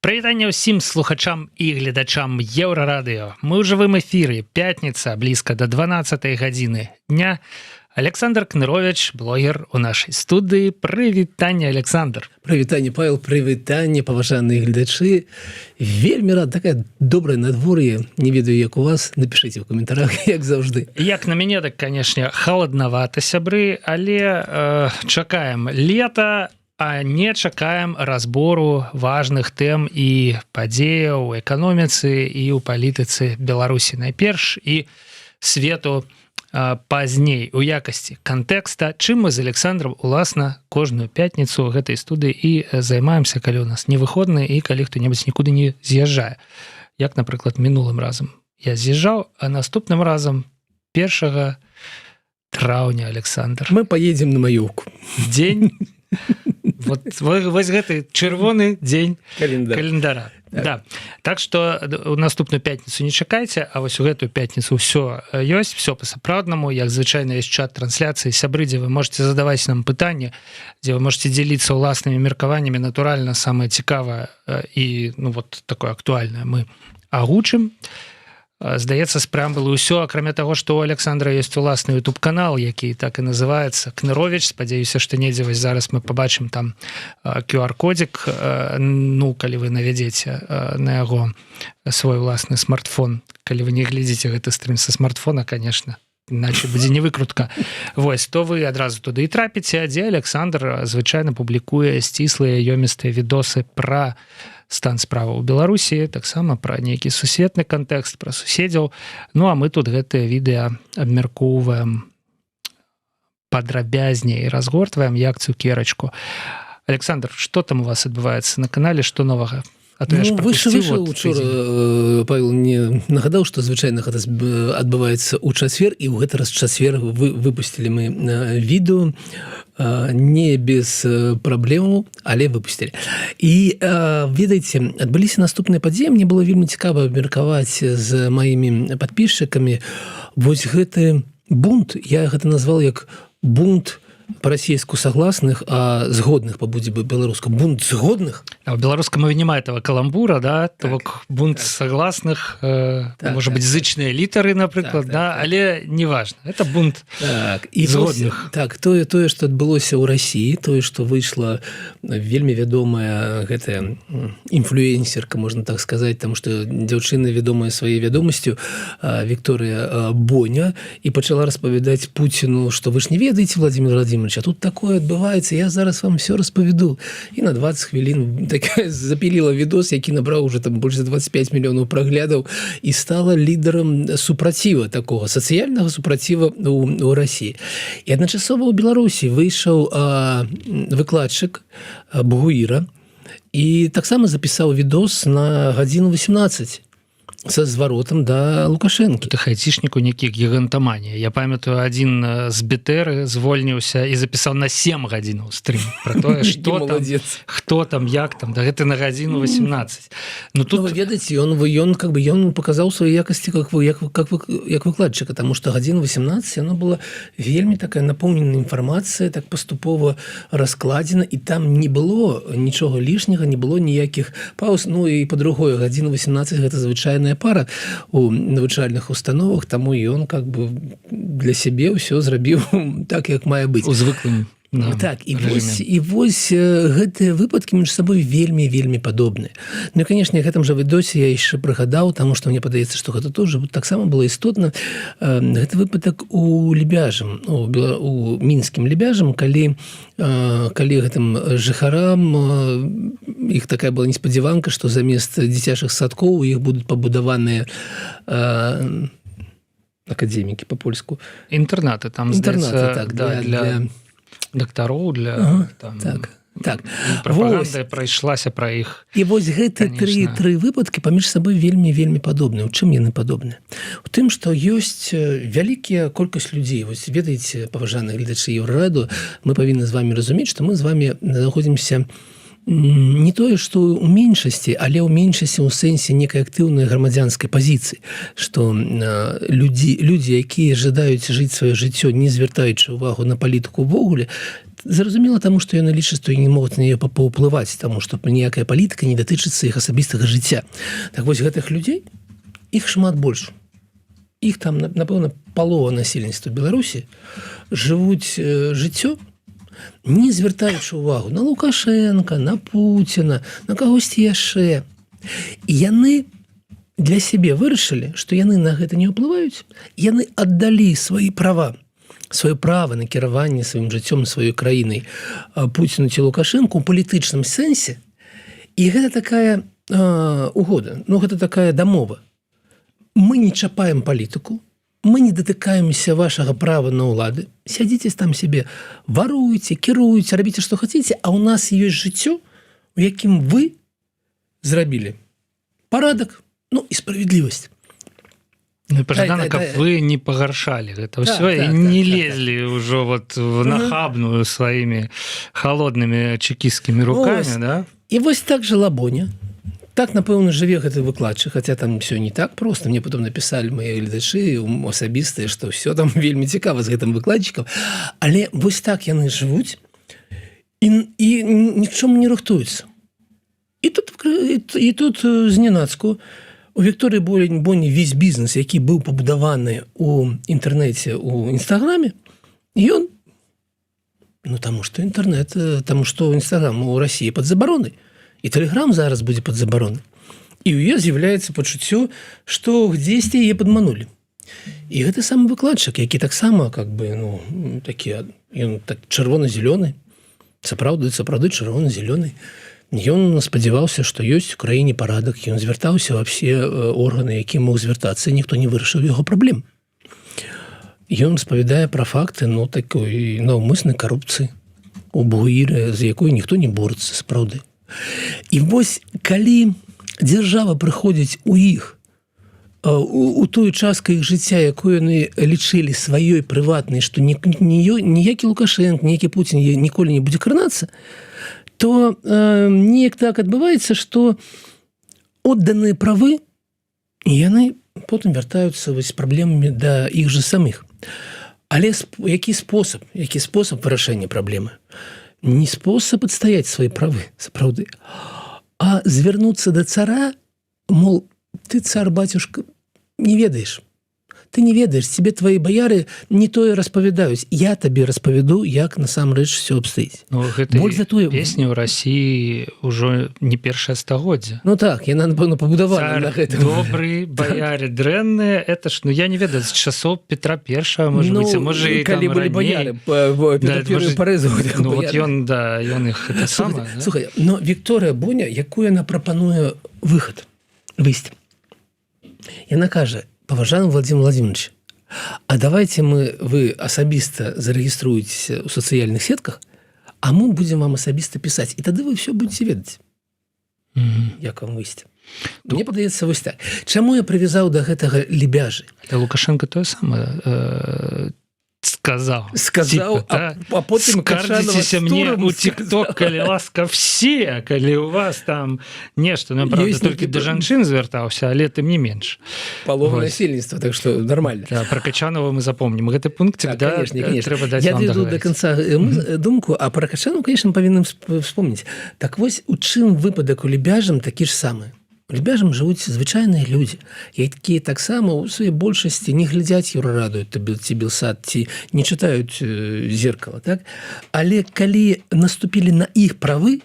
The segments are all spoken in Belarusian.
Прывітанне ўсім слухачам і гледачам Еўрарадыё. Мы ў жывым эфіры, пятніца, блізка да 12 гадзіны дня. Александр Кнырович, блогер у нашай студыі. Прывітанне, Александр. Прывітанне, Павел, прывітанне, паважаныя гледачы. Вельмі рад, такая добрае надвор'е. Не ведаю, як у вас, напішыце ў каментарах, як заўжды. Як на мяне, так, канешне, халаднавата, сябры, але чакаем лета, а не чакаем разбору важных тэм і падзеяў у эканоміцы і ў палітыцы Беларусі найперш і свету пазней у якасці кантэкста, чым мы з Александром уласна кожную пятніцу ў гэтай студыі і займаемся, калі у нас не выходны і калі хто-небудзь нікуды не з'язджае. Як, напрыклад, мінулым разам я з'язджаў, а наступным разам 1 траўня, Александр. Мы поедем на маёўку. Дзень вось гэты чырвоны дзень календара. Да. Так што у наступную пятніцу не чакайце, а вось у гэтую пятніцу ўсё ёсць, всё па-сапраўднаму, як звычайна ёсць чат трансляцыі, сябры, дзе вы можете задаваць нам пытанні, дзе вы можете дзеліцца ўласнымі меркаваннямі, натуральна, самае цікавае і такое актуальнае мы агучым. Здаецца, з преамбулы ўсё, акрамя таго, што у Александра ёсць уласны YouTube-канал, які так і называецца Кнырович. Спадзяюся, што недзе вось зараз мы пабачым там QR-кодзік, калі вы навядзеце на яго свой уласны смартфон. Калі вы не глядзіце гэты стрым са смартфона, конечно, иначе будзе не выкрутка. Вось, то вы адразу туды і трапіце, дзе Александр звычайна публікуе сціслыя ёмістыя відосы пра стан справа ў Беларусі, таксама пра нейкі сусветны кантэкст, пра суседзяў. Ну, а мы тут гэтыя відэа абмяркоўваем падрабязней, разгортваем як цукерачку. Александр, што там у вас адбываецца на канале, што новага? Выйшаў учора, Павел мне нагадаў, што звычайна гэта адбываецца ў чацвер, і ў гэты раз чацвер выпусцілі мы відэо, не без праблемаў, але выпусцілі. І, ведаеце, адбыліся наступныя падзеі, мне было вельмі цікава абмеркаваць з маімі падпісчыкамі вось гэты бунт, я гэта назвал як бунт по-расійску согласных, а згодных по-будзе бы беларуску. Бунт згодных. А в беларускай мове няма этого каламбура, да? Так, бунт согласных, может быть, зычныя літары, напрыклад, але не важно. Это бунт згодных. Так, тое, што адбылося ў Расіі, тое, што выйшла вельмі вядомая гэтая інфлюэнсерка, можна так сказаць, таму што дзяўчына вядомая сваёй вядомасцю, Вікторыя Боня, і пачала распавядаць Пуціну, што вы ж не ведаеце, Владимир Владимирович, а тут такое адбываецца, я зараз вам все распавяду. І на 20 хвілін запіліла відос, які набраў уже там больш за 25 мільёнаў праглядаў і стала лідарам супраціва такого, сацыяльнага супраціва ў Расіі. І адначасова ў Беларусі выйшаў выкладчык Бугуіра і таксама запісаў відос на гадзіну 18 со зваротам да Лукашэнкі. Тут хайцішніку нейкі гігантаманія. Я памятаю, адзін з БТР звольніўся і запісаў на 7 гадзінаў стрым пра тое, што там, хто там, як там, да гэта на гадзіну 18. Ну, тут... вы ведаеце, ён паказаў свае якасці як выкладчыка, таму што гадзіна 18, яно была вельмі такая напоўнена інфармацыя, так паступова раскладзена, і там не было нічога лішняга, не было ніякіх пауз. Ну і па-другое, гадзіна 18 гэта звычайная пара у навучальных установах, таму ён для сябе ўсё зрабіў так, як мае быць. У звыклым. Так, і вось гэтыя выпадкі між сабой вельмі падобныя. Ну і, канешне, гэтым жа відосе я яшчэ прыгадаў, таму што мне падаецца, што гэта тоже таксама было істотна. Гэты выпадак у Лебяжым, у мінскім Лебяжым, калі гэтым жыхарам іх такая была неспадзяванка, што замест дзіцячых садкоў у іх будуць пабудаваныя академікі па-польску. Інтэрнаты там, здаецца, для дактароў, для Так. Прапаганда прайшлася пра іх. І вось гэты тры выпадкі паміж сабой вельмі падобныя. У чым яны падобныя? У тым, што ёсць вялікая колькасць людзей. Вось ведаеце, паважаныя гледачы Еўрараду, мы павінны з вами разумець, што мы з вами знаходзімся не тое, што ў меншасці, але ў меншасці ў сэнсе некай актыўнай грамадзянскай пазіцыі, што людзі, якія жадаюць жыць сваё жыццё, не звяртаючы ўвагу на палітыку ўвогуле, зразумела таму, што яны лічаць, што не могуць на яе паўплываць, таму што ніякая палітыка не датычыцца іх асабістага жыцця. Так вось гэтых людзей, іх шмат больш. Іх там, напэўна, палова насельніцтва Беларусі жывуць жыццё, не звяртаючы ўвагу на Лукашенка, на Пуціна, на кагосьці яшчэ. І яны для сябе вырашылі, што яны на гэта не ўплываюць, яны аддалі свае права, сваё права на кіраванне сваім жыццём, сваёй краінай Пуціну ці Лукашенку ў палітычным сэнсе. І гэта такая угода, гэта такая дамова. Мы не чапаем палітыку, мы не датыкаемся вашага права на ўлады, сядзіце там себе, варуйце, кіруйце, рабіце, што хацеце, а ў нас ёсць жыццё, у якім вы зрабілі парадак, і справядлівасць. Пажадана, каб вы не пагаршалі гэта ўсё і не лезлі ўжо в нахабную сваімі халоднымі чекісцкімі рукамі, да? І вось так жила Боня. Так, напэўна, жыве гэты выкладчык, хаця там все не так просто. Мне потом напісалі мае гледачы асабістыя, што ўсё там вельмі цікава з гэтым выкладчыкам. Але вось так яны жывуць і нічому не рыхтуюцца. І тут зненацку у Вікторыі Боні весь бізнес, які быў пабудаваны у інтэрнэце, у Інстаграме, ён, таму што інтэрнэт, таму што Інстаграм у Расіі пад забаронай. І Тэлеграм зараз будзе пад забаронай. І ў яе з'яўляецца пачуццё, што дзесьці яе падманулі. І гэты самы выкладчык, які таксама ён так чырвона-зялёны, сапраўды чырвона-зялёны, ён спадзяваўся, што ёсць у краіне парадак, ён звяртаўся ва ўсе органы, які мог звяртацца, ніхто не вырашыў яго праблем. Ён распавядае пра факты такой наўмыснай карупцыі у Бугіры, з якой ніхто не борецца, сапраўды. І вось, калі дзяржава прыходзіць у іх, у тую частку іх жыцця, якую яны лічылі сваёй прыватнай, што ніякі Лукашенко, ніякі Пуцін ніколі не будзе кранацца, то неяк так адбываецца, што адданыя правы, яны потым вяртаюцца з праблемамі да іх жа самых. Але які спосаб вырашэння праблемы? Не спосаб адстаяць свае правы, сапраўды, а звярнуцца да цара, мол, ты, цар, батюшка, не ведаеш. Ты не ведаеш, тебе твои бояры не тое распавядаюць. Я табе распавяду, як насамрэч все абстаіць. Гэта песня ў Расіі ўжо не першае стагоддзе. Так, яна, напэўна, пабудавана на гэта. Добры, баяры дрэнныя, это ж, я не ведаю, з часоў Петра Першага, можа і там раней. Петра Першы парэзаў. Ён іх гэта сама. Слухай, но Вікторыя Боня, якую яна прапануе выйсці. Яна кажа: паважаны Владимир Владимирович, а давайте вы асабіста зарэгіструецеся ў сацыяльных сетках, а мы будзем вам асабіста пісаць. І тады вы все будете ведаць. Як вам выйсці? Мне падаецца вось так. Чаму я прывязаў да гэтага лебяжы? Лукашенко тое самае сказаў, а потым скардзіцеся мне у TikTok, калі ласка, все, калі у вас там нешта, правда, толькі да жанчын звяртаўся, але тым не менш. Палова насельніцтва, так што нормально. Пра Качанова мы запомнім. Гэты пунктик, трэба даць вам дагаварыць. Я дойду до конца думку, а пра Качанова, конечно, павінны вспомніць. Так вось, у чым выпадак у Лебяжам такі ж самы? У Лебяжам жывуць звычайныя людзі, якія таксама ў сваёй большасці не глядзяць Еўрараду ці Белсат, ці не чытаюць зеркала, так? Але калі наступілі на іх правы,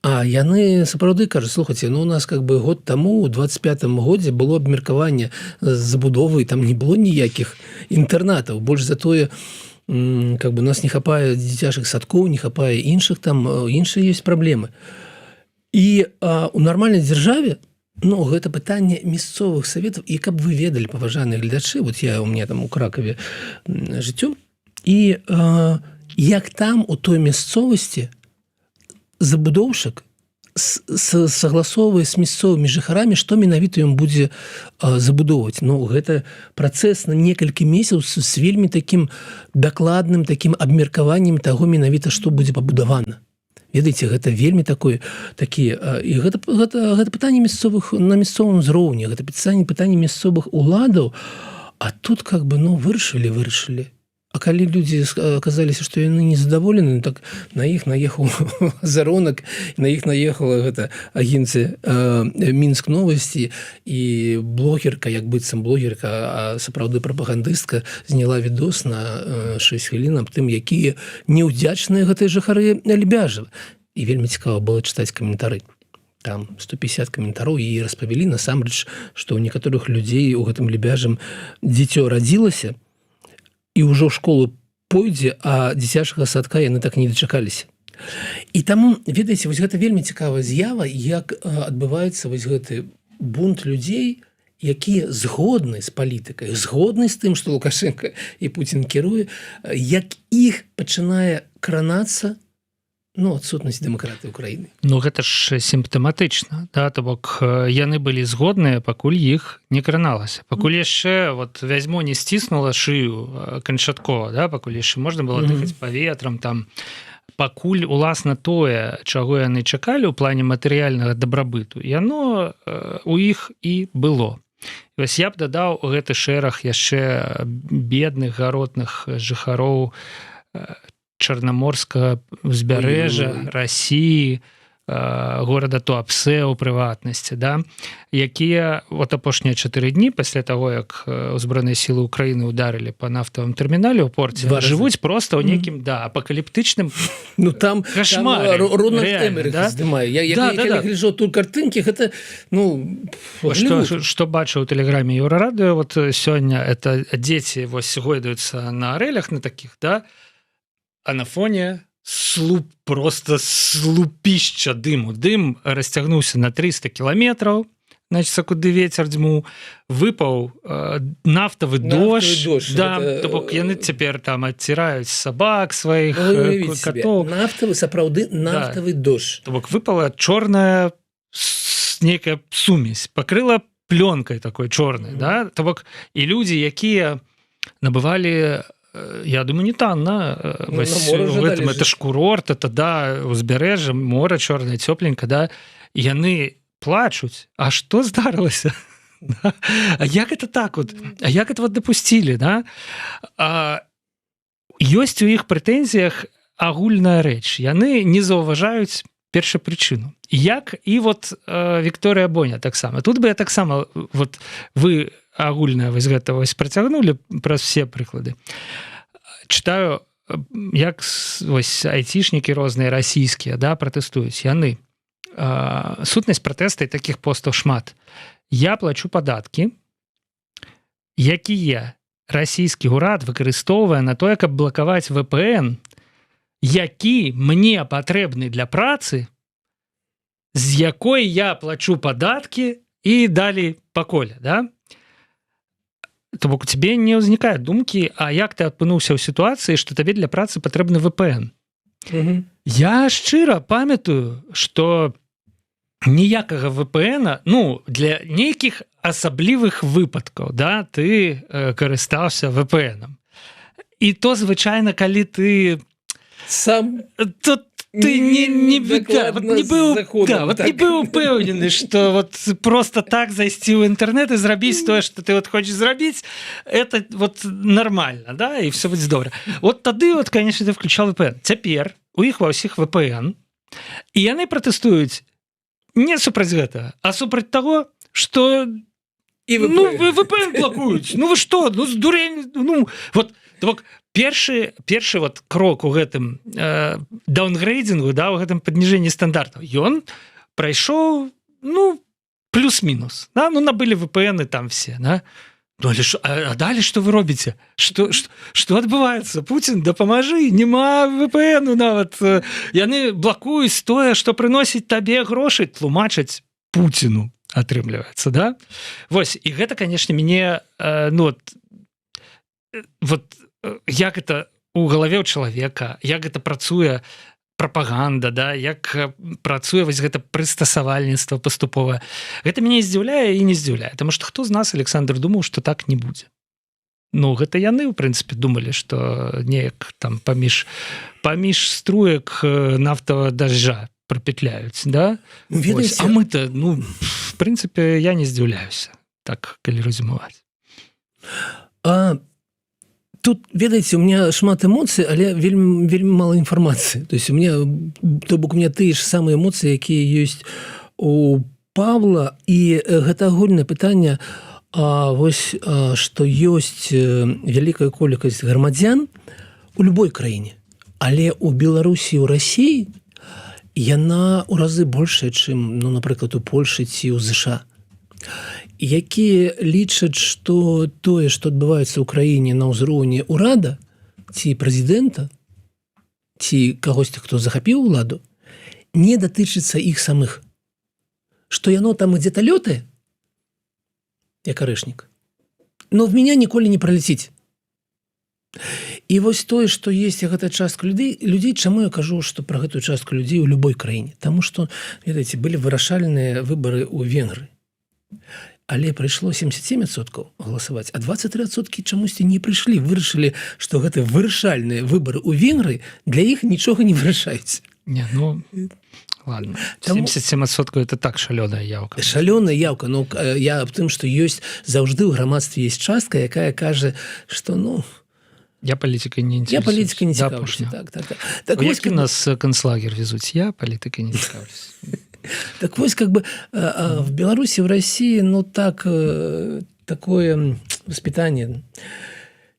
а яны сапраўды кажуць: слухайце, у нас год таму, у 25-м годзе было абмеркаванне забудовы, там не было ніякіх інтэрнатаў, больш за тое, у нас не хапае дзіцячых садкоў, не хапае іншых, там іншыя ёсць праблемы. І у нармальнай дзяржаве гэта пытанне мясцовых саветаў. І каб вы ведалі, паважаныя гледачы, у меня там у Кракаве жыццё, і як там у той мясцовасці забудоўшчык согласовывае з мясцовымі жыхарамі, што менавіта ён будзе забудоўваць. Ну, гэта працэс на некалькі месяцаў з вельмі такім дакладным такім абмеркаваннем таго менавіта, што будзе пабудавана. Ведаеце, гэта вельмі такі, і гэта пытанне мясцовых на мясцовым узроўні, гэта пытанне мясцовых уладаў, а тут как бы, ну, вырашылі. А калі людзі аказаліся, што яны незадаволены, так на іх наехаў заронак, на іх наехала гэта агенцыя Мінск новасці, і блогерка, як быццам блогерка, а сапраўды прапагандыстка, зняла відос на 6 хвілін аб тым, якія неўдзячныя гэтыя жыхары Лебяжа. І вельмі цікава было чытаць каментары. Там 150 каментароў, і распавялі насамрэч, што ў некаторых людзей у гэтым Лебяжым дзіцё радзілася, і ўжо ў школу пойдзе, а дзіцячага садка яны так не дачакаліся. І таму, ведаеце, вось гэта вельмі цікавая з'ява, як адбываецца вось гэты бунт людзей, якія згодны з палітыкай, згодны з тым, што Лукашенко і Пуцін кіруе, як іх пачынае кранацца, ну, адсутнасць дэмакратыі ўкраіны. Ну, гэта ж сімптаматычна, да? То бок яны былі згодныя, пакуль іх не краналася. Пакуль яшчэ вот вязьмо не сціснула шыю канчаткова, да? Пакуль яшчэ можна было дыхаць паветрам, там, пакуль уласна тое, чаго яны чакалі ў плане матэрыяльнага дабрабыту, яно у іх і было. І вось я б дадаў гэты шэраг яшчэ бедных, гаротных жыхароў Чарнаморскага ўзбярэжжа, Расіі, горада Туапсе ў прыватнасці, да, якія вот апошнія 4 дні пасля таго, як узброеныя сілы Украіны ударылі па нафтавым тэрмінале ў порце, жывуць проста ў нейкім, да, апакаліптычным кашмаре. Рональд Эмерых здымае. Я гляджу тут картынкі, гэта, ну, што бачу ў тэлеграме Еўрарадыё, вот сёння это дзеці вось гойдаюцца на арэлях на такіх, да, а на фоне просто слупішча дыму. Дым расцягнуўся на 300 кіламетраў, значит, куды ветер дзьму, выпаў нафтавы дождж, да, то бок яны цяпер там адціраюць сабак сваіх катоў. Сапраўды нафтавы дождж. То бок выпала чорная нейкая сумесь, пакрыла плёнкай такой чорнай, да, то бок і людзі, якія набывалі, я думаю, не танна. Это ж курорт, это, да, узбярэжжа, мора чорнае, цёпленька, да, яны плачуць. А што здарылася? А як это так вот? А як это вот дапусцілі, да? Ёсць у іх прэтэнзіях агульная рэч. Яны не заўважаюць першапрычыну. Як і вот Вікторыя Боня таксама. Тут бы я таксама, вот вы агульнае вось гэта вось працягнулі праз все прыклады. Чытаю, як вось айцішнікі розныя расійскія, да, пратэстуюць. Яны. Сутнасць пратэста і такіх постаў шмат. Я плачу падаткі, якія расійскі ўрад выкарыстоўвае на тое, каб блакаваць VPN, які мне патрэбны для працы, з якой я плачу падаткі і далі па коле, да? То бок у тебе не ўзнікае думкі, а як ты апынуўся ў сітуацыі, што табе для працы патрэбны VPN. Я шчыра памятаю, што ніякага VPN-а, ну, для нейкіх асаблівых выпадкаў, да, ты карыстаўся VPN-ам. І то, звычайна, калі ты сам... Ты не быў упэўнены, што вот просто так зайсці ў інтэрнэт і зрабіць тое, што ты вот хочаш зрабіць, это вот нормально, да, і все будзе добра. Вот тады, вот, конечно, ты включал VPN. Цяпер у іх ва ўсіх VPN, і яны пратэстуюць не супраць гэтага, а супраць таго, што ну, VPN блакуюць. Ну вы што? Ну, здурень, ну, вот, так, першы вот крок у гэтым даунгрейдингу, да, у гэтым падніжэнні стандартаў, ён прайшоў, ну, плюс-мінус, да? Ну, набылі VPN-ы там все, да? Ну, а далі што вы робіце? Што адбываецца? Пуцін, дапамажы, няма VPN-у нават. Яны блакуюць тое, што прыносіць табе грошы, тлумачаць Пуціну, атрымліваецца, да? Вось, і гэта, конечно, мяне, ну, вот, як это у галаве ў чалавека, як гэта працуе прапаганда, да, як працуе вось гэта прыстасавальніцтва паступовае. Гэта мяне здзіўляе і не здзіўляе, таму што хто з нас, Александр, думаў, што так не будзе. Ну, гэта яны, ў прынцыпе, думалі, што неяк там паміж струек нафтавага дажджа прапетляюць, да? А мы-то, ну, в прынцыпе, я не здзіўляюся, так, калі резюмаваць. Тут, ведаеце, у меня шмат эмоцый, але вельмі мала інфармацыі. То есть у меня тыя ж самыя эмоцыі, якія ёсць у Павла, і гэта агульнае пытанне, вось, што ёсць вялікая колькасць грамадзян у любой краіне, але у Беларусі і ў Расіі яна ў разы большая, чым, ну, напрыклад, у Польшы ці ў ЗША, якія лічаць, што тое, што адбываецца ў краіне на ўзроўні ўрада ці прэзідэнта, ці кагосьці, хто захапіў уладу, не датычыцца іх самых. Што яно там ідзе-то лётае, як арэшнік, но в меня ніколі не праляціць. І вось тое, што есть гэта частка людзей, чаму я кажу, што пра гэтую частку людзей у любой краіне? Таму што, ведаеце, былі вырашальныя выбары ў Венгрыі. Але прыйшло 77% галасаваць, а 23% чамусьці не прыйшлі, вырашылі, што гэта вырашальныя выбары ў Венгрыі для іх нічога не вырашаюць. Не, ну, ладно. 77% это так шалёная яўка. Шалёная яўка, ну, я аб тым, што ёсць заўжды ў грамадстве есть частка, якая кажа, што, ну... Я палітыкай не цікаўлюся. Я палітыкай не цікаўлюся, так. Які нас канцлагер везуць? Я палітыкай не цікаўлюся. Так вось, как бы, в Беларуси, в России, ну, так, такое воспитание.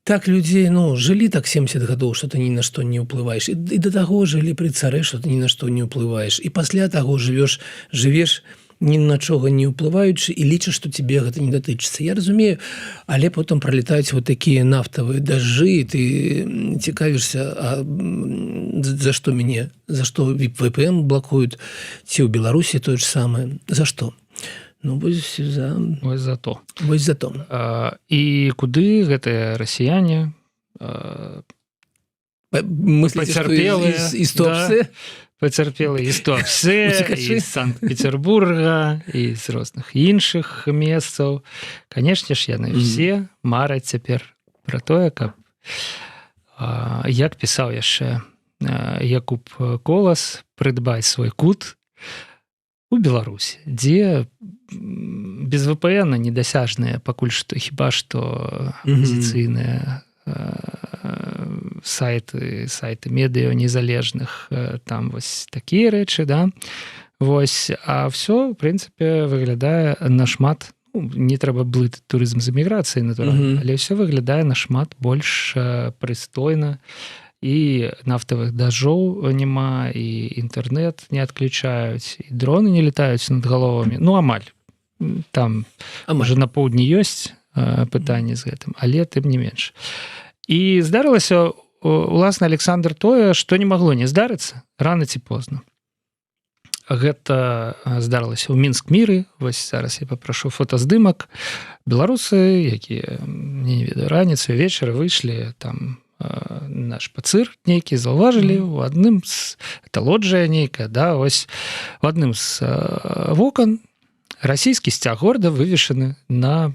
Так людей, ну, жили так 70 годов, что ты ни на что не уплываешь. И до того жили при царе, что ты ни на что не уплываешь. И после того живешь ні на чого не ўплываючы і лічыш, што тебе гэта не датычыцца. Я разумею, але потым пролетаюць вот такія нафтавыя дажджы, і ты цікавішся, а за што мяне? За што VPN блокуюць? Ці ў Беларусі тое ж самае? За што? Ну, вось за то. Вось за то. І куды гэтыя расіяне пацярпелыя і стопсы? Пацярпелі і з Туапсе, і з Санкт-Петербурга, і з розных іншых месцаў. Канешне ж, яны все мараць цяпер пра тое, каб, як пісаў яшчэ Якуб Колас, прыдбаць свой кут у Беларусі, дзе без VPN недасяжныя пакуль што, хіба што апазіцыйныя сайты медыа незалежных, там вось такія рэчы, да, вось, а ўсё, в прынцыпе, выглядае нашмат, ну, не трэба блытаць турызм з эміграцыяй, натуральна, але ўсё выглядае нашмат больш прыстойна, і нафтавых дажджоў няма, і інтэрнэт не адключаюць, і дроны не летаюць над галовамі, ну, амаль, там уже на поўдні ёсць пытанне з гэтым, але тым не менш. І здарылася, уласна, Александр, тое, што не магло не здарыцца рана ці позна. Гэта здарылася ў Мінск-міры, вось зараз я папрашу фотаздымак. Беларусы, якія, не ведаю, раніцаю, вечара выйшлі там наш пацыр нейкі, заўважылі ў адным з, это лоджыя нейкая, да, вось в адным з вокон расійскі сцяг горада вывешаны на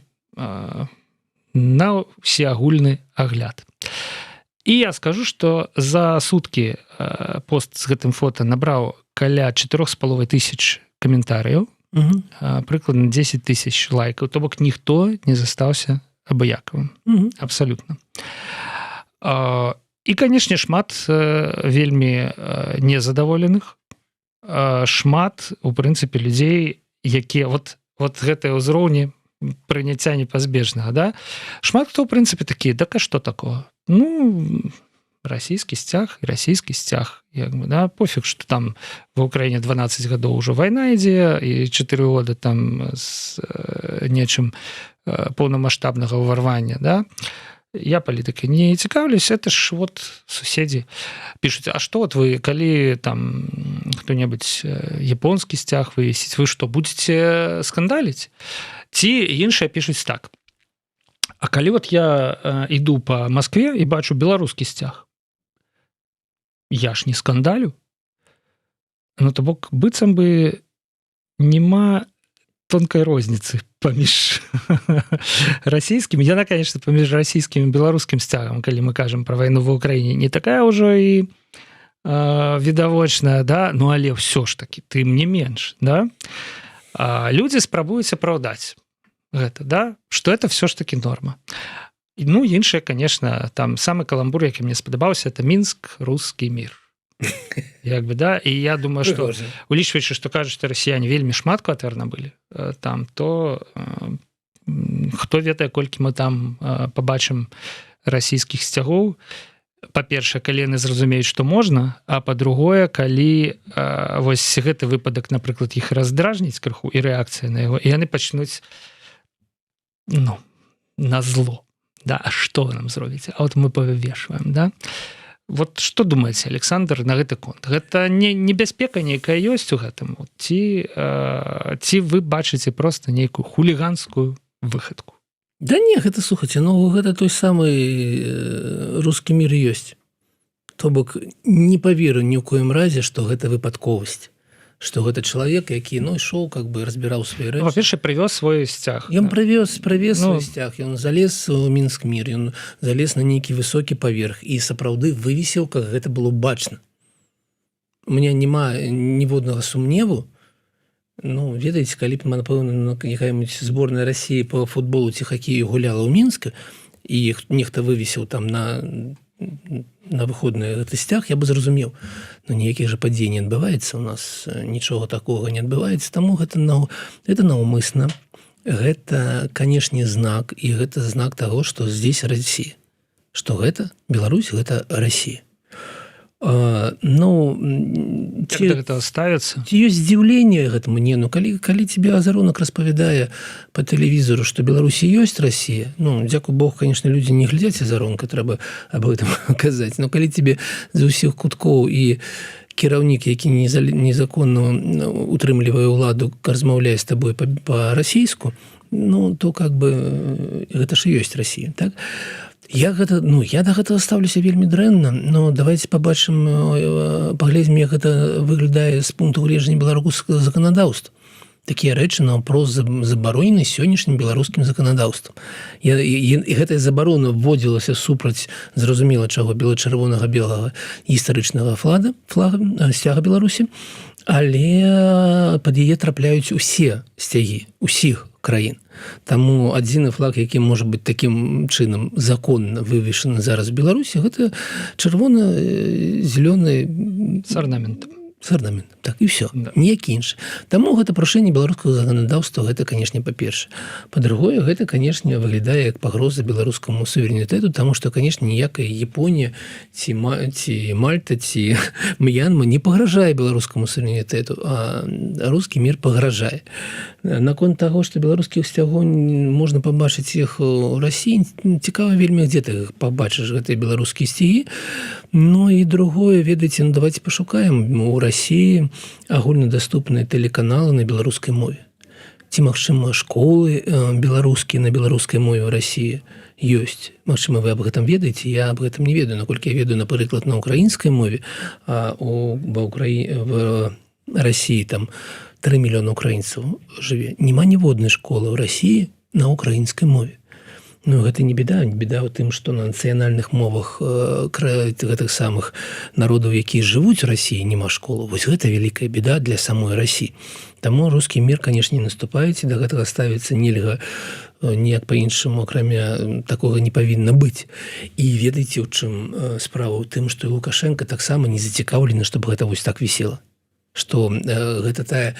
всеагульны агляд. І я скажу, што за суткі пост з гэтым фота набраў каля 4500 каментарыяў, прыкладна 10 000 лайкаў, то бок ніхто не застаўся абыякавым. Абсалютна. І, канешне, шмат вельмі незадаволеных, шмат, у прынцыпе, людзей, якія вот гэтыя ўзроўні прыняцця непазбежнага, да? Шмат хто, ў прынцыпе, такі, так а што такого? Ну, расійскі сцяг і расійскі сцяг, як бы, да? Пофіг, што там ва ўкраіне 12 гадоў ўжо вайна ідзе, і 4 года там з нечым поўнамаштабнага ўварвання, да? Я палітыкай не цікаўлюсь, это ж вот суседзі пішуць, а што вот вы, калі там хто-небудзь японскі сцяг вывесіць, вы што, будзеце скандаліць? Ці іншыя пішуць так. А калі вот я іду па Маскве і бачу беларускі сцяг, я ж не скандалю. Ну то бок быццам бы няма тонкай розніцы паміж расійскім, яна, конечно, паміж расійскім і беларускім сцягам, калі мы кажам пра вайну ва ўкраіне, не такая ўжо і відавочная, да? Ну але ўсё ж таки тым не менш, да? Людзі спрабуюць апраўдаць гэта, да? Што это все ж таки норма. Ну іншае, конечно, там самы каламбур, які мне спадабаўся, это Мінск, русский мир. Як бы, да? І я думаю, што улічваючы, што кажуць, што расіяне вельмі шмат кватэр набылі там, то хто ведае, колькі мы там пабачым расійскіх сцягоў. Па-першае, калі яны зразумеюць, што можна, а па-другое, калі вось гэты выпадак, напрыклад, іх раздражніць крыху і рэакцыя на яго, і яны пачнуць на зло. Да? А што вы нам зробіце? А вот мы павешваем, да? Вот што думаеце, Александр, на гэты конт? Гэта не небяспека нейкая ёсць у гэтым? Ці вы бачыце проста нейкую хуліганскую выхадку? Да не, гэта, слухайце, ну гэта той самы рускі мір ёсць. То бок не паверу ні ў коім разе, што гэта выпадковасць. Што гэта чалавек, які ішоў, как бы разбіраў свае рэчы. Па-першае, прывёз свой сцяг. Ён прывёз свой сцяг, ён залез у Мінск мір, ён залез на нейкі высокі паверх і сапраўды вывесіў, как гэта было бачна. У меня няма ніводнага сумневу. Ну, ведаеце, калі б, напэўна, якая-нибудь зборная Расіі по футболу ці хакею гуляла ў Мінску, і нехта вывесіў там на выходны гэты сцяг, я бы зразумеў. Но ніякіх жа падзей не адбываецца, у нас нічога такога не адбываецца, таму гэта наўмысна. Гэта, канешне, знак, і гэта знак таго, што здесь Расія. Што гэта? Беларусь, гэта Расія. Як да гэтага ставіцца? Ці ёсць здзіўленне гэтаму? Не, калі тебе Азаронак распавядае по тэлевізору, што Беларусі ёсць Расія, дзякуй Бог, конечно, людзі не глядзяць Азаронка, трэба аб гэтым казаць, но калі тебе з усіх куткоў і кіраўнік, які незаконна утрымлівае ўладу, размаўляе з табой па-расійску, то как бы гэта ж ёсць Расія, так? Я да гэтага ставлюся вельмі дрэнна, но давайте паглядзім, як гэта выглядае з пункту гледжання беларускага заканадаўства. Такія рэчы наўпрост забаронены сённяшнім беларускім заканадаўствам. І гэтая забарона вводзілася супраць, зразумела чаго, бела-чырвонага белага гістарычнага сцяга Беларусі, але пад яе трапляюць усе сцягі, усіх краін. Таму адзіны флаг, які можа быць такім чынам законна вывешаны зараз в Беларусі, гэта чырвона-зялёны з арнаментам. З арнаментам, так, і ўсё, ніякі іншы. Таму гэта парушэнне беларускага заканадаўства, гэта, канешне, па-першае. Па-другое, гэта, канешне, выглядае як пагроза беларускаму суверэнітэту, таму што, канешне, ніякая Японія ці Мальта ці М'янма не пагражае беларускаму суверэнітэту, а рускі мір пагражае. Наконт таго, што беларускіх сцягоў можна пабачыць іх у Расіі, цікава вельмі, дзе ты пабачыш гэтыя беларускія сцягі. Ну і другое, ведаеце, давайте пашукаем у Расіі агульнадаступныя тэлеканалы на беларускай мове. Ці, магчыма, школы беларускія на беларускай мове ў Расіі ёсць. Магчыма, вы аб гэтым ведаеце, я аб гэтым не ведаю, наколькі я ведаю, напрыклад, на украінскай мове, а в Расіі там 3 мільёны украінцаў жыве. Няма ніводнай школы ў Расіі на украінскай мове. Ну, гэта не беда ў тым, што на нацыянальных мовах гэтых самых народаў, якія жывуць у Расіі, няма школы. Вось гэта вялікая беда для самой Расіі. Таму рускі мір, канешне, не наступаеце, да гэтага ставіцца нельга ніяк па-іншаму, акрамя такога не павінна быць. І ведаеце, у чым справа? У тым, што Лукашенко таксама не зацікаўлены, чтобы гэта вось так вісела. Што гэта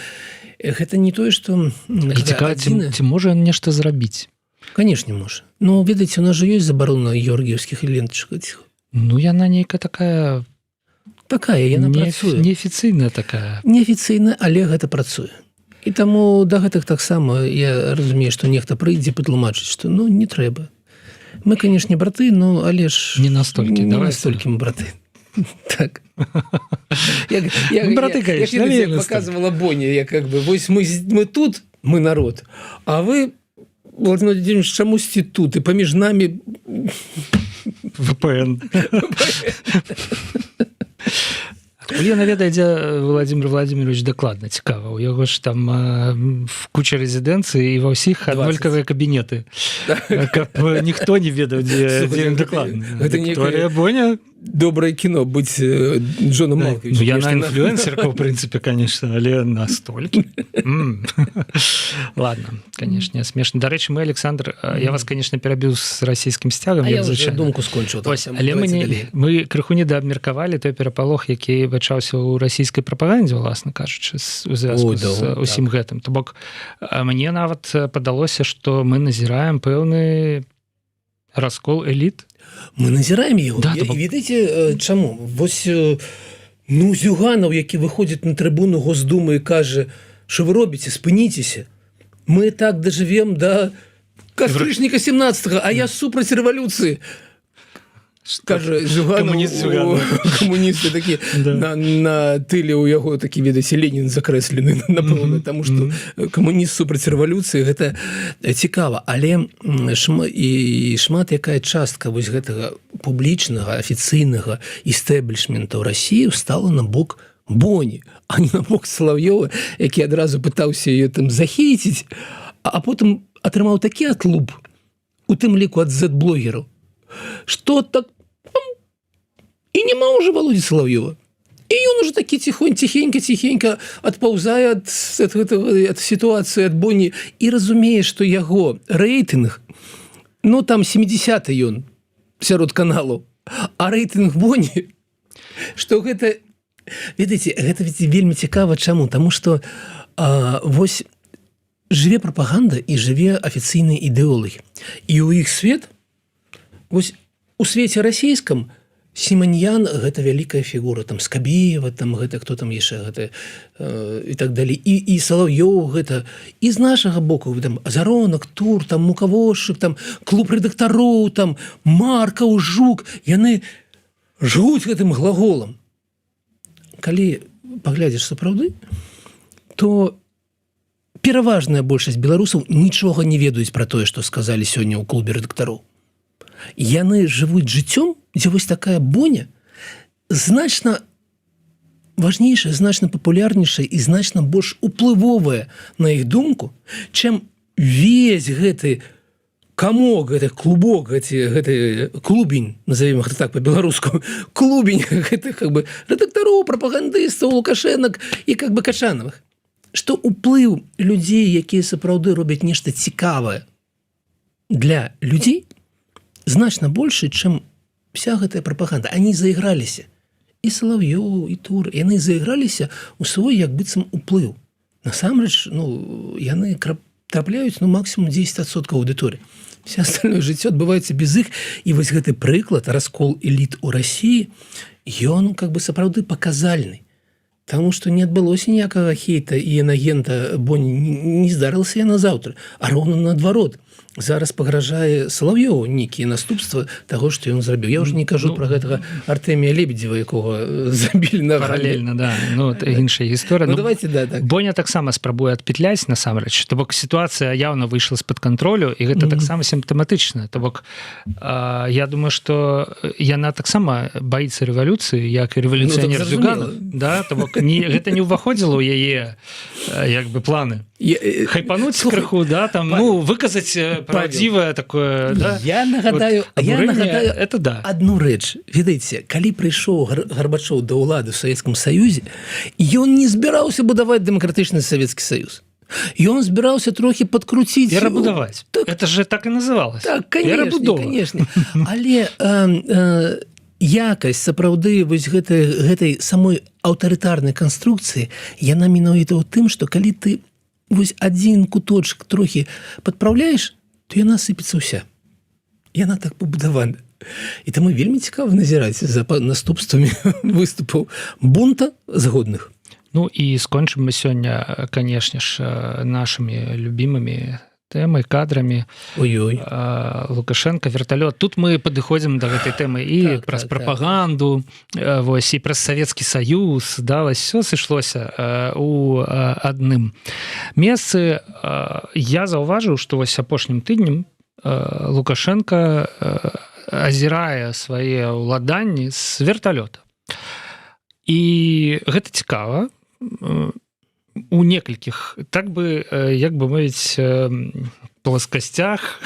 не тое, што... Ці можа ён нешта зрабіць? Конечно, можа. Ну, ведаеце, у нас же ёсць забарона георгіевскіх лентачак. Ну, яна нейка такая... Яна працуе. Неафіцыйная такая. Неафіцыйна, але гэта працуе. І таму да гэтых таксама я разумею, што нехта прыйдзе патлумачыць, што не трэба. Мы, канешне, браты, але ж... Не настолькі. Не настолькі мы браты. Так. Браты, конечно. Я показывала Боне, я как бы, вось мы тут, мы народ, а вы... Владимир Владимирович, чамусьці тут, і паміж намі... VPN. Лена ведае, дзе Владимир Владимирович дакладна цікава. У яго ж там куча рэзідэнцыі і ва ўсіх аднолькавыя кабінеты. Каб ніхто не ведаў, дзе ён дакладна. Вікторія Боня. Добрае кіно быць Джоном Малковичем. Яна інфлюэнсерка, в прынцыпе, конечно, але настолькі. Ладно, конечно, смешна. Дарэчы, мы, Александр, я вас, конечно, перабіў з расійскім сцягам. А я уже думку скончыў. Але мы крыху недаабмеркавалі той перапалох, які пачаўся ў расійскай прапагандзе, уласна кажучы, у звязку з усім гэтым. То бок, мне нават падалося, што мы назіраем пэўны раскол эліт. Мы назіраем яго. Да, ведаеце, чаму? Вось, Зюганов, які выходзіць на трыбуну Госдумы і кажа, што вы робіце, спыніцеся. Мы так дажывем да кастрычніка 17-го, а я супраць рэвалюцыі. Кажа, Зюганов, камуністы такі, на тыле ў яго такі, ведаеце, Ленін закрэслены, напэўна, таму што камуніст супраць рэвалюцыі, гэта цікава. Але шмат якая частка вось гэтага публічнага, афіцыйнага істэблішмента ў Расіі стала на бок Боні, а не на бок Салаўёва, які адразу пытаўся ее там захейціць, а потым атрымаў такі атлуп, у тым ліку ад Z-блогераў, што так і няма ўжо Володі Салаўёва. І ён уже такі ціхенька адпаўзае ад сітуацыі, ад Боні, і разумее, што яго рэйтынг, там 70-й ён сярод каналаў, а рэйтынг Боні, што гэта, ведаеце, гэта вельмі цікава. Чаму? Таму што вось жыве прапаганда і жыве афіцыйныя ідэолагі. І ў іх свет, вось у свеце расійскам, Сіманьян – гэта вялікая фігура, там Скабеева, там гэта, хто там яшчэ, гэта і так далей. І Салаўёў гэта, і з нашага боку, там Азаронак, Тур, там Мукавошчык, там клуб рэдактароў, там Маркаў, Жук, яны жывуць гэтым глаголам. Калі паглядзіш сапраўды, то пераважная большасць беларусаў нічога не ведаюць пра тое, што сказалі сёння ў клубе рэдактароў. Яны жывуць жыццём, дзе вось такая Боня значна важнейшая, значна папулярнейшая і значна больш уплывовая на іх думку, чым весь гэты камок, гэты клубок, гэты клубень, назовем их так по-беларуску, клубень гэтых рэдактароў, прапагандыстаў, лукашэнак і Качанавых. Што ўплыў людзей, якія сапраўды робяць нешта цікавае для людзей, значна больше, чым вся гэтая прапаганда. Они заіграліся. І Салаўёў, і Тур. Яны заіграліся ў свой, як быццам, уплыў. Насамрэч, яны трапляюць, максимум 10% аўдыторыі. Все остальное жыццё адбываецца без іх. І вось гэты прыклад, раскол эліт у Расіі, ён, сапраўды паказальны. Таму што не адбылося ніякага хейта і энагента Боні, не здарылася яна заўтра, а роўна наадварот. Зараз пагражае Салаўёву нейкія наступствы таго, што ён зрабіў. Я ўжо не кажу пра гэтага Артэмія Лебедзева, якога забілі на паралельна, да. Іншая гісторыя. Давайте, так. Боня таксама спрабуе адпетляць насамрэч. То бок сітуацыя яўна выйшла з-пад кантролю, і гэта таксама сімптаматычна. То бок я думаю, што яна таксама баіцца рэвалюцыі, як і рэвалюцыянер Зюганов. Да, то бок гэта не ўваходзіла ў яе планы. Хайпануць крыху, да, там, выказаць правдзівае такое, да? Я нагадаю, это да. Адну рэч. Ведаеце, калі прыйшоў Гарбачоў да ўлады ў Савецкім Саюзе, ён не збіраўся будаваць дэмакратычны Савецкі Саюз. Ён збіраўся трохі падкруціць... Перабудаваць. Это же так і называлось. Так, конечно. Але якасць сапраўды вось гэтай самой аўтарытарнай канструкцыі, яна менавіта ў тым, што калі ты вось адзін куточак трохі падпраўляеш, то яна сыпецца ўся. Яна так пабудавана. І таму вельмі цікава назіраць за наступствамі выступаў бунта згодных. І скончым мы сёння, канешне ж, нашымі любімымі тэмай, кадрамі. Ой-ой. Лукашенко, верталёт. Тут мы падыходзім да гэтай тэмы і праз прапаганду, вось, і праз Савецкі Саюз, да, вось, все сышлося у адным месцы. Я заўважыў, што вось апошнім тыднем Лукашенко азірае свае ўладанні з верталёта. І гэта цікава у некалькіх, так бы, як бы мовіць, плоскасцях,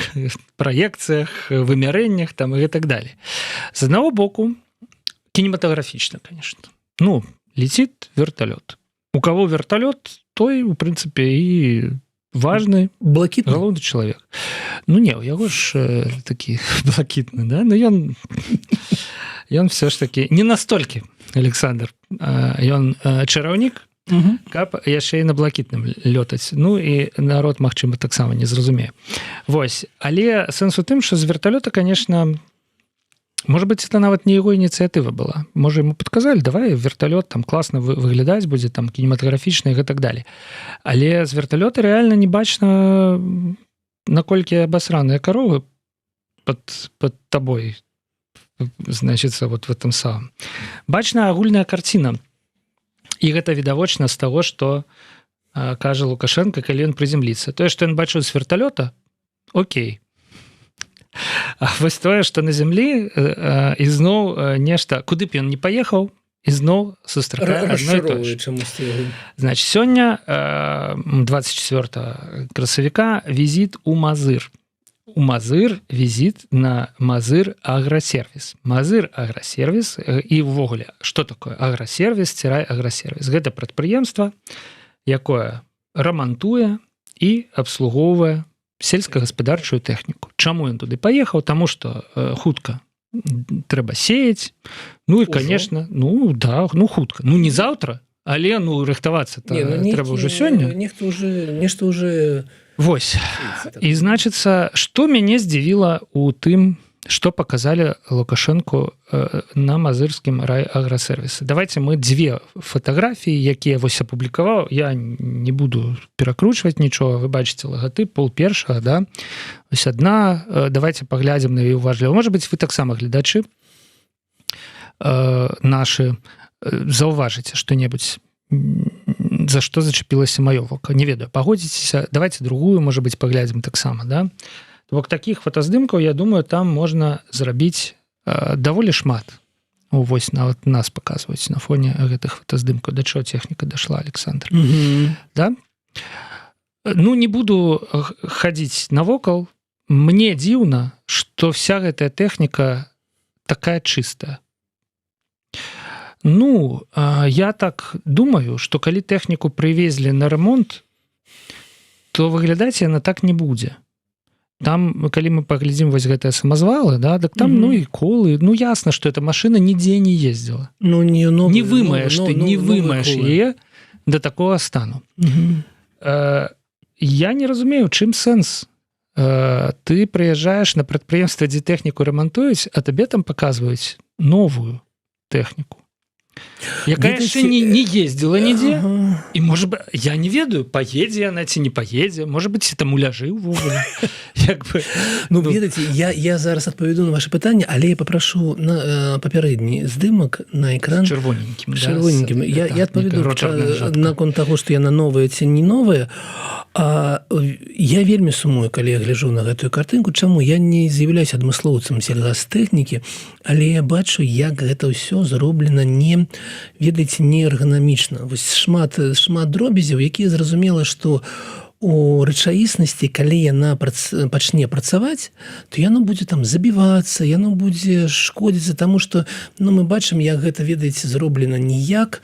праекцыях, вымярэннях там і так далее. З аднаго боку, кинематографично, конечно. Ну, летит вертолет. У кого вертолет, той, в принципе, и важный, блакитный галоўны чалавек. Ну не, у яго ж такі блакітны, да? Но ён все ж таки не настолькі, Александр. Ён чараўнік, каб яшчэ і на блакітным лётаць. Ну і народ, магчыма, таксама не зразумее. Вось. Але сэнс у тым, што з вертолета, конечно, может быть, это нават не его инициатива была. Может, ему подказали, давай вертолет там классно выглядаць будзе, там кинематографічна и так далее. Але з вертолета реально не бачна, наколькі абасраныя коровы под тобой, значится, вот в этом самом. Бачна агульная картина. І гэта відавочна з таго, што кажа Лукашенко, калі ён прыземліцца. Тое, што ён бачыў з вертолета, окей. А вось тое, што на зямлі ізноў нешта, куды б ён не паехаў, ізноў сустракае адно і тое ж. Значит, сёння 24 красавіка візіт у Мазыр. У Мазыр візіт на Мазыр агросервіс. Мазыр агросервіс і ўвогуле, што такое агросервіс, агросервіс? Гэта прадпрыемства, якое рамантуе і абслугоўвае сельскагаспадарчую тэхніку. Чаму ён туды паехаў? Таму што хутка трэба сеяць. Ну і, конечно, ну да, ну хутка. Ну не заўтра, але ну рыхтавацца трэба ўжо сёння. Нешта уже Вось. І значыцца, што мяне здзівіла у тым, што паказалі Лукашенку на мазырскім райаграсервісе. Давайте мы дзве фатаграфіі, якія вось апублікаваў. Я не буду перакручваць нічога. Вы бачыце лагатып, пол першага, да? Вось адна. Давайте паглядзім на яе уважліва. Можа быць, вы таксама гледачы нашы заўважыце што-небудзь, за што зачапілася маё вока. Не ведаю, пагодзіцеся. Давайте другую, можа быць, паглядзім таксама, да? Бок такіх фотаздымкаў, я думаю, там можна зрабіць даволі шмат. Вось нават нас паказваюць на фоне гэтых фотаздымкаў. Да чаго тэхніка дашла, Александр? Да? Ну, не буду хадзіць навокал. Мне дзіўна, што вся гэтая тэхніка такая чыстая. Ну, я так думаю, што калі тэхніку прывезлі на ремонт, то выглядаць яна так не будзе. Там, калі мы паглядзім вось гэтыя самазвалы, да, так там, ну і колы, ну ясна, што эта машына нідзе не ездзіла. Ну, не вымаеш ты, не вымаеш яе да такога стану. Я не разумею, чым сэнс. Ты прыязджаеш на прадпрыемства, дзе тэхніку рамантуюць, а табе там паказваюць новую тэхніку, якая яшчэ не ездзіла нідзе. І, можа бы, я не ведаю, паедзе яна ці не паедзе, можа быць, там уляжы ўвогуле. Ну, ведаеце, я зараз адпавяду на ваше пытанне, але я папрашу на папярэдні здымак на экран. Чырвоненькім. Я адпавяду наконт таго, што яна новая ці не новая. Я вельмі сумую, калі я гляджу на гэтую картынку. Чаму? Я не з'яўляюсь адмыслоўцам сельгастэхнікі, але я бачу, як гэта ўсё зроблена не, ведаеце, не эрганамічна. Вось шмат дробязяў, якія зразумела, што у рэчаіснасці, калі яна пачне працаваць, то яно будзе там забівацца, яно будзе шкодзіцца, таму што, ну, мы бачым, як гэта, ведаеце, зроблена не як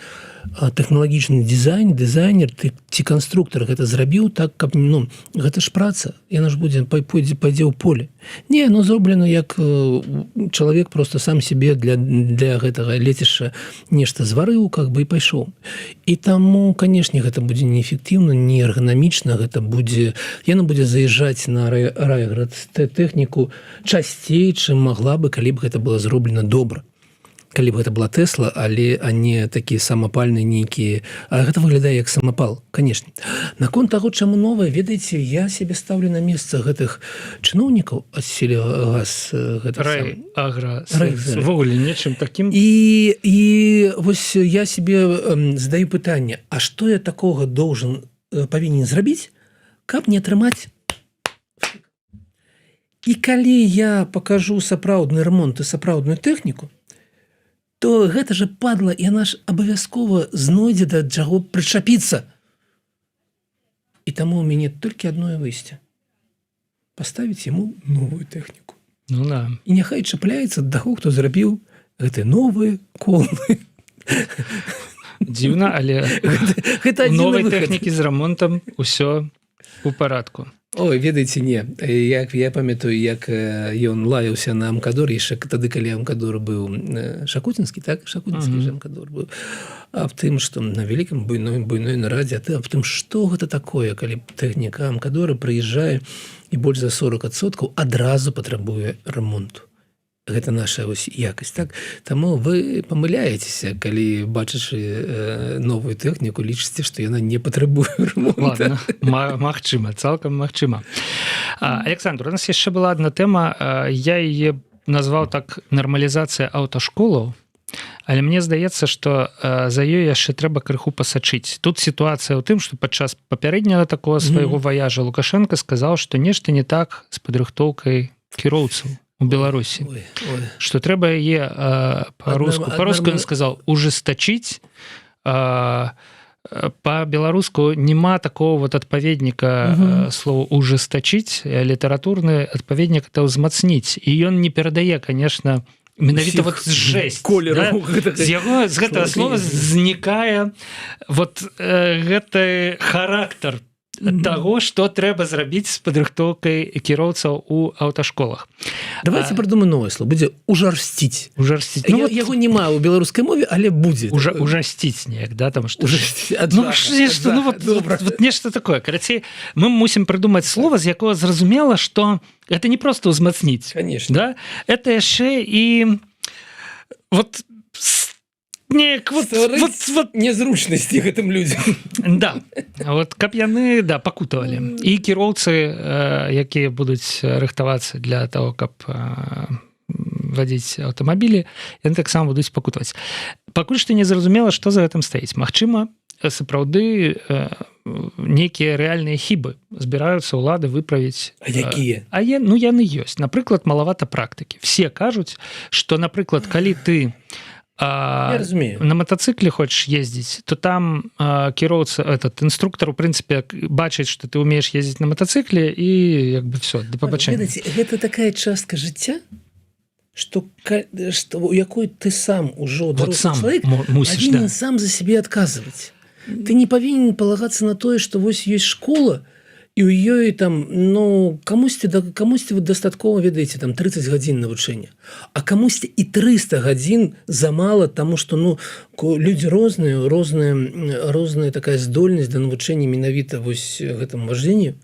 тэхналагічны дызайнер ці канструктор гэта зрабіў так, каб, ну, гэта ж праца, яна ж будзе пойдзе ў поле. Не, ну, зроблена як чалавек просто сам себе для гэтага лецішча нешта зварыў, как бы, і пайшоў. І таму, канешне, гэта будзе неэфектыўна, не эрганамічна, гэта будзе, яна будзе заязджаць на райагратэхніку часцей, чым магла бы, калі б гэта было зроблена добра. Калі б гэта была Тэсла, але а не такія самапальныя нейкія. А гэта выглядае як самапал, канешне. Наконт таго, чаму новае, ведаеце, я сябе ставлю на месца гэтых чыноўнікаў ад сельгас. Райаграсервіс. Ввогуле нечым такім. І вось я сябе задаю пытанне, а што я такога павінен зрабіць, каб не атрымаць? І калі я пакажу сапраўдны ремонт і сапраўдную тэхніку, то гэта же падла, і яна ж абавязкова знойдзе да чаго прычапіцца. І таму ў мяне толькі адное выйсце. Паставіць яму новую тэхніку. Ну да. І няхай чапляецца да таго, хто зрабіў гэтыя новыя колы. Дзіўна, але гэта новай тэхнікі з рамонтам усё у парадку. Ой, ведаеце, не. Я памятаю, як ён лаяўся на Амкадор, яшчэ тады, калі Амкадор быў Шакутінскі, так? Шакутінскі ж Амкадор быў. Аб тым, што на вялікім буйной нарадзе, аб тым, што гэта такое, калі тэхніка Амкадора прыязджае і больш за 40% адразу патрабуе рамонту. Гэта наша вось якасць, так? Таму вы памыляецеся, калі бачачы новую тэхніку, лічыце, што яна не патрабуе рамонта. Ладно, магчыма, цалкам магчыма. Александр, у нас яшчэ была адна тэма, я яе назваў так нармалізацыя аўташколаў, але мне здаецца, што за ёй яшчэ трэба крыху пасачыць. Тут сітуацыя ў тым, што падчас папярэдняга такога свайго ваяжа Лукашенко сказаў, што нешта не так з падрыхтоўкай кіроўцаў у Беларусі. Што трэба яе па-руску ён сказаў ужестачыць. Па-беларуску няма такого вот адпаведніка слова ужестачыць, літаратурны адпаведнік это ўзмацніць. І ён не перадае, конечно, менавіта вот жесть. Колеру. Да? З гэтага слова знікае вот гэты характар таго, што трэба зрабіць з падрыхтоўкай кіроўцаў у аўташколах. Давайте придумаем новое слово. Будзе ужарсціць. Ужарсціць. Ну, яго няма ў беларускай мове, але будзе. Ужасціць неяк, да? Там, што... вот нешта такое. Карацей, мы мусім придумаць слово, з якога зразумела, што это не просто ўзмацніць. Конечно. Да? Это яшчэ і вот неяк вот незручнасці гэтым людзям. Да, вот каб яны пакутавалі. І кіроўцы, якія будуць рыхтавацца для того, каб вадзіць аўтамабілі, яны таксама будуць пакутаваць. Пакуль што не зразумела, што за гэтым стаіць. Магчыма, сапраўды нейкія рэальныя хібы збіраюцца ўлады выправіць. А якія? Ну, яны ёсць. Напрыклад, малавата практыкі. Все кажуць, што, напрыклад, калі ты на мотоцикле хочешь ездить, то там кіроўца, этот инструктор, в принципе, бачыць, что ты умеешь ездить на мотоцикле, и как бы все, до побачення. Гэта такая частка жыцця, что у якой ты сам ужо дарослы чалавек павінен сам за себе адказваць. Ты не павінен палагацца на тое, што вось ёсць школа, і ў ёй там, ну, камусьці вы дастаткова, ведаеце, там 30 гадзін навучання, а камусьці і 300 гадзін замала, таму што, ну, людзі розная такая здольнасць да навучання менавіта вось гэтаму важдзенню.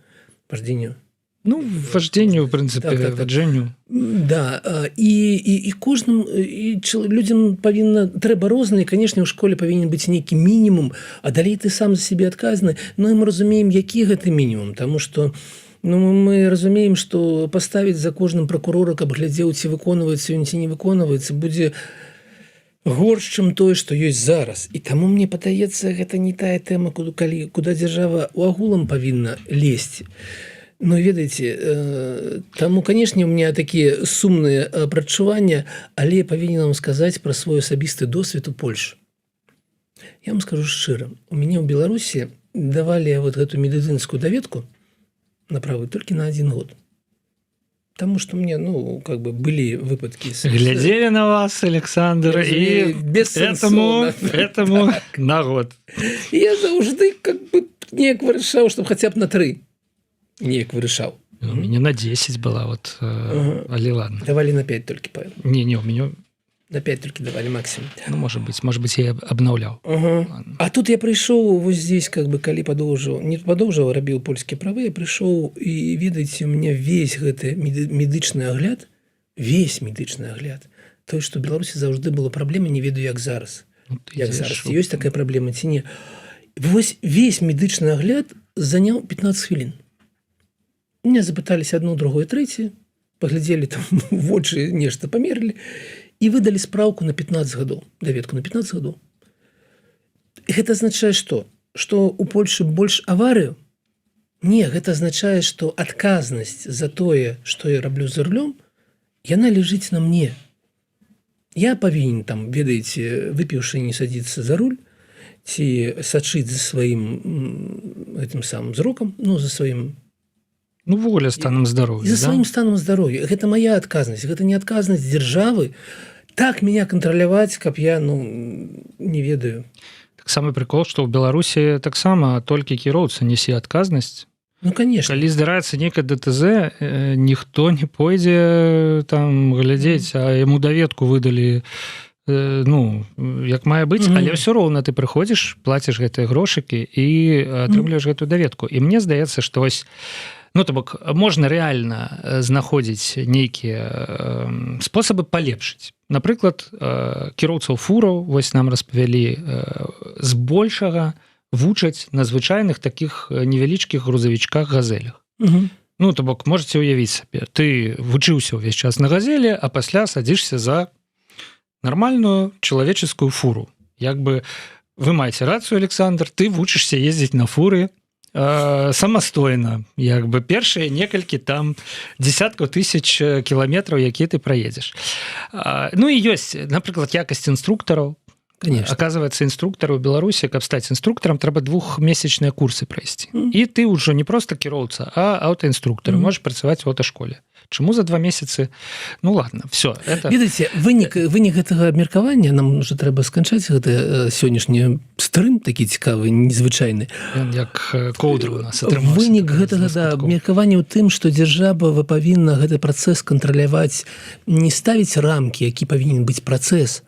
Ну, вождению, в принципе, вождению. Да, і кожным людзям трэба розныя, конечно, ў школе павінен быць нейкі мінімум, а далей ты сам за себе адказны. Ну, і мы разумеем, які гэты мінімум, таму што мы разумеем, што паставіць за кожным пракурора, каб глядзеў, ці выконваецца ён, ці не выконваецца, будзе горш, чым тое, што ёсць зараз. І таму мне падаецца, гэта не тая тэма, куды дзяржава ў агулам павінна лезці. Ну, ведаеце, таму, канешне, у меня такія сумныя прадчуванні, але я павінен вам сказаць пра свой асабісты досвед у Польшы. Я вам скажу шчыра, у мяне ў Беларусі давалі вот гэту медыцынскую даведку на правы толькі на 1 год. Таму што мне, ну, как бы былі выпадкі. Глядзелі на вас, Александр, і этому на год. Я заўжды как бы неяк вырашаў, што хаця б на 3. Неяк вырашаў. У мяне на 10 была, вот, але ладно. Давалі на 5 толькі, Павел. Не, у мяне... На 5 толькі давалі максимум. Ну, может быть, я абнаўляў. А тут я прыйшоў вот здесь, как бы, калі падоўжаў, рабіў польскія правы, я прыйшоў, і, ведаеце, у меня весь гэты медычны агляд, тое, што ў Беларусі заўжды была праблема, не ведаю, як зараз. Ці ёсць такая праблема, ці не. Вось весь медычны агляд заняў 15 хвілін. Меня запытались одно, другое, третье, поглядели там в вочы, нешта померили и выдали справку на 15 годов, даведку на 15 годов. Гэта означает что? Что у Польши больше аварию? Не, гэта означает, что адказнасць за тое, что я раблю за рулем, яна лежыць на мне. я павінен там, ведаеце, выпіўшы, не садзіцца за руль, ці сачыць за сваім гэтым самым зрокам, ну, за сваім... Ну, ввогуле станам здароўя, за сваім станам здароўя. Гэта мая адказнасць, гэта не адказнасць дзяржавы. Так меня кантраляваць, каб я, ну, не ведаю. Так самы прикол, што ў Беларусі таксама толькі кіроўца несе адказнасць. Ну, конечно. Калі здараецца нейкае ДТЗ, ніхто не пойдзе там глядзець, а яму даведку выдалі, ну, як мае быць, але ўсё роўна ты прыходзіш, плаціш гэтыя грошыкі і атрымліваеш гэтую даведку. І мне здаецца, што вось, ну, то бок, можна рэальна знаходзіць нейкія спосабы палепшыць. Напрыклад, кіроўцаў фураў, вось нам распавялі, збольшага вучаць на звычайных такіх невялічкіх грузавічках газелях. Ну, то бок, можаце ўявіць сабе, ты вучыўся ўвесь час на газелі, а пасля садзішся за нормальную чалавеческую фуру. Як бы вы маеце рацыю, Александр, ты вучышся ездзіць на фуры самастойна, як бы першыя некалькі там десяткаў тысяч кіламетраў, якія ты праедзеш. Ну і ёсць, напрыклад, якасць інструктараў. Конечно. Оказывается, инструктору в Беларуси, как стать инструктором, треба двухмесячные курсы пройти. И ты уже не просто кіроўца, а аўтаінструктор. Можешь працаваць в аўташколе. Чаму за 2 месяцы? Ну ладно, все. Это... Ведаеце, вынік гэтага абмеркавання, нам уже трэба сканчаць гэта сённяшні стрым, такі цікавы, незвычайны. Як коўдра у нас атрымаўся. Вынік гэтага абмеркавання ў тым, што дзяржава павінна гэты працэс кантраляваць, не ставіць рамкі, які павінен быць працэс,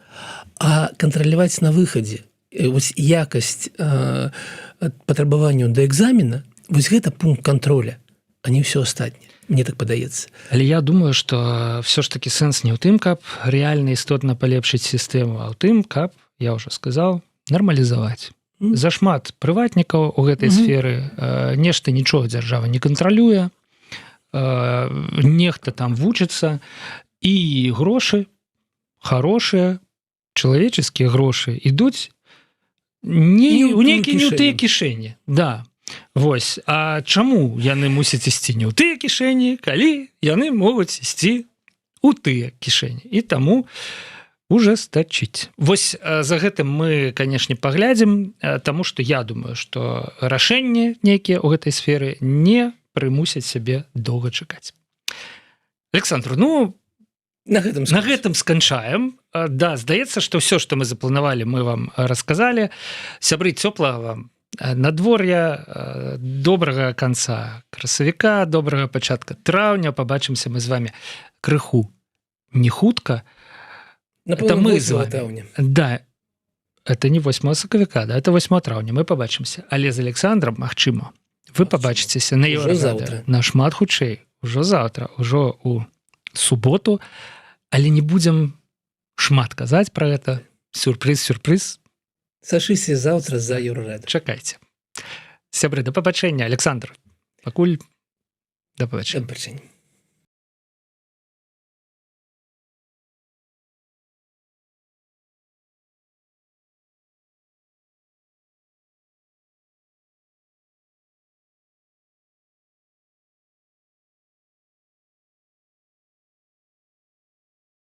а кантраляваць на выхадзе. Вось якасць патрабаванняў да экзамена, вось гэта пункт контроля, а не ўсё астатняе. Мне так падаецца. Але я думаю, што все ж таки сэнс не ў тым, каб рэальна істотна палепшыць сістэму, а ў тым, каб, я ўжо сказаў, нармалізаваць. Зашмат прыватнікаў у гэтай сферы, нешта нічога дзяржава не кантралюе, нехта там вучыцца, і грошы, хорошыя, чалавеческія грошы ідуць у нейкія не ў тыя кішэні. Да. Вось, а чаму яны мусяць ісці не ў тыя кішэні, калі яны могуць ісці ў тыя кішэні? І таму ужестачыць. Вось за гэтым мы, канешне, паглядзім, таму што я думаю, што рашэнні нейкія ў гэтай сферы не прымусяць сябе доўга чакаць. Александр, ну, на гэтым сканчаем. Да, здаецца, што ўсё, што мы запланавалі, мы вам расказалі. Сябры, цёплага вам надвор'я, добрага канца красавіка, добрага пачатка траўня. Пабачымся мы з вами крыху не хутка. Это мы з вами. Да, это не 8 сакавіка, да, это 8 траўня. Мы пабачымся. Але з Александром, магчыма, вы пабачыцеся на Еўрарадыё нашмат хутчэй. Ужо заўтра, ужо у суботу. Але не будзем шмат казаць пра гэта. Сюрпрыз. Сашыся заўтра за Еўрарадыё. Чакайце. Сябры, да пабачэння. Александр, пакуль да пабачэння.